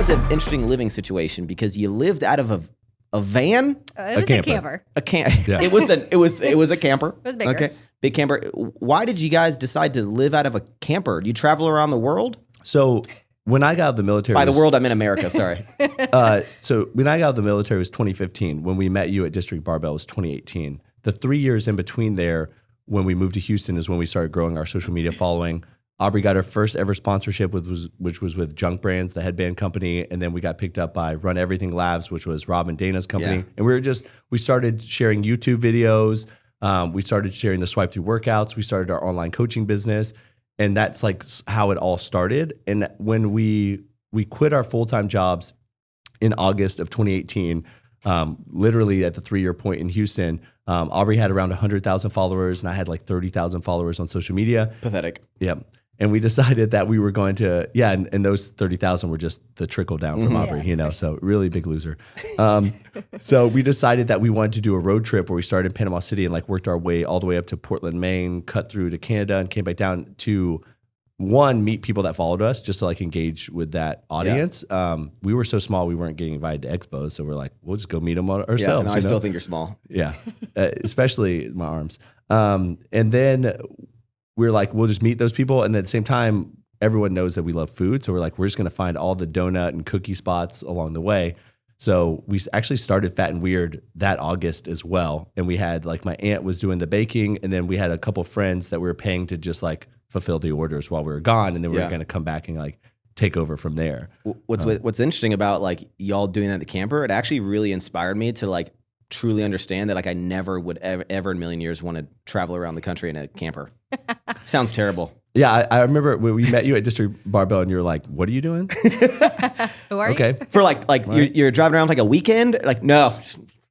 was an interesting living situation because you lived out of a van. It was a camper. Yeah. It was a camper. It was bigger. Okay, big camper. Why did you guys decide to live out of a camper? Do you travel around the world? So when I got out of the military, by the world I mean America. Sorry. So when I got out of the military, it was 2015. When we met you at District Barbell, it was 2018. The 3 years in between there, when we moved to Houston, is when we started growing our social media following. Aubrie got her first ever sponsorship, which was with Junk Brands, the headband company, and then we got picked up by Run Everything Labs, which was Rob and Dana's company. Yeah. And we started sharing YouTube videos. We started sharing the swipe through workouts. We started our online coaching business. And that's like how it all started. And when we quit our full-time jobs in August of 2018, literally at the 3-year point in Houston, Aubrie had around 100,000 followers and I had like 30,000 followers on social media. Pathetic. Yep. And we decided that we were going to, and those 30,000 were just the trickle down from Aubrie, so really big loser. So we decided that we wanted to do a road trip where we started in Panama City and like worked our way all the way up to Portland, Maine, cut through to Canada and came back down to meet people that followed us just to like engage with that audience. Yeah. We were so small, we weren't getting invited to expos. So we're like, we'll just go meet them ourselves. Yeah, no, I still think you're small. Yeah. Especially my arms. And then we're like, we'll just meet those people. And at the same time, everyone knows that we love food. So we're like, we're just going to find all the donut and cookie spots along the way. So we actually started Fat and Weird that August as well. And we had like my aunt was doing the baking. And then we had a couple friends that we were paying to just like fulfill the orders while we were gone. And then we were going to come back and like take over from there. What's interesting about like y'all doing that at the camper, it actually really inspired me to like truly understand that like I never would ever in a million years want to travel around the country in a camper. Sounds terrible. Yeah, I remember when we met you at District Barbell and you were like, what are you doing? Who are you? Okay. For like you're driving around for like a weekend? Like, no.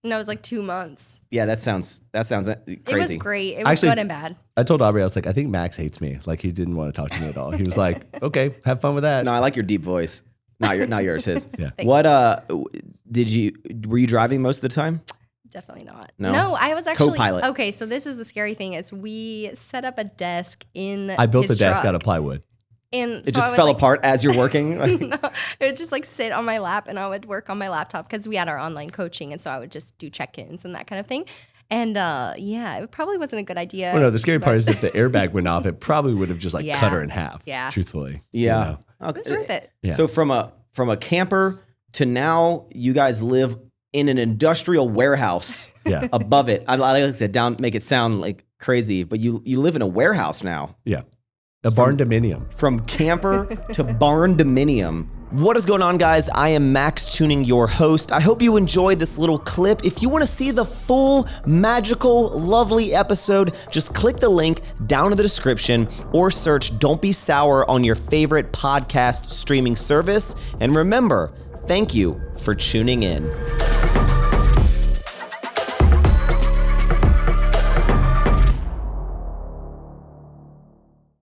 No, it was like 2 months. Yeah, that sounds crazy. It was great. It was Actually, good and bad. I told Aubrie, I was like, I think Max hates me. Like he didn't want to talk to me at all. He was like, okay, have fun with that. No, I like your deep voice. Not yours, his. Yeah. Thanks. What were you driving most of the time? Definitely not. No, I was actually co-pilot. Okay, so this is the scary thing is we set up a desk in I built his the desk truck. out of plywood. And It so just fell apart as you're working. No, it would just like sit on my lap and I would work on my laptop because we had our online coaching. And so I would just do check-ins and that kind of thing. And it probably wasn't a good idea. Well, no, the scary part is if the airbag went off, it probably would have just like cut her in half. Yeah. Truthfully. Yeah. It was worth it. Yeah. So from a camper to now you guys live in an industrial warehouse above it. I like to make it sound like crazy, but you live in a warehouse now. Yeah. A barn dominium. From camper to barn dominium. What is going on, guys? I am Max Tuning, your host. I hope you enjoyed this little clip. If you want to see the full, magical, lovely episode, just click the link down in the description or search Don't Be Sour on your favorite podcast streaming service. And remember, thank you for tuning in.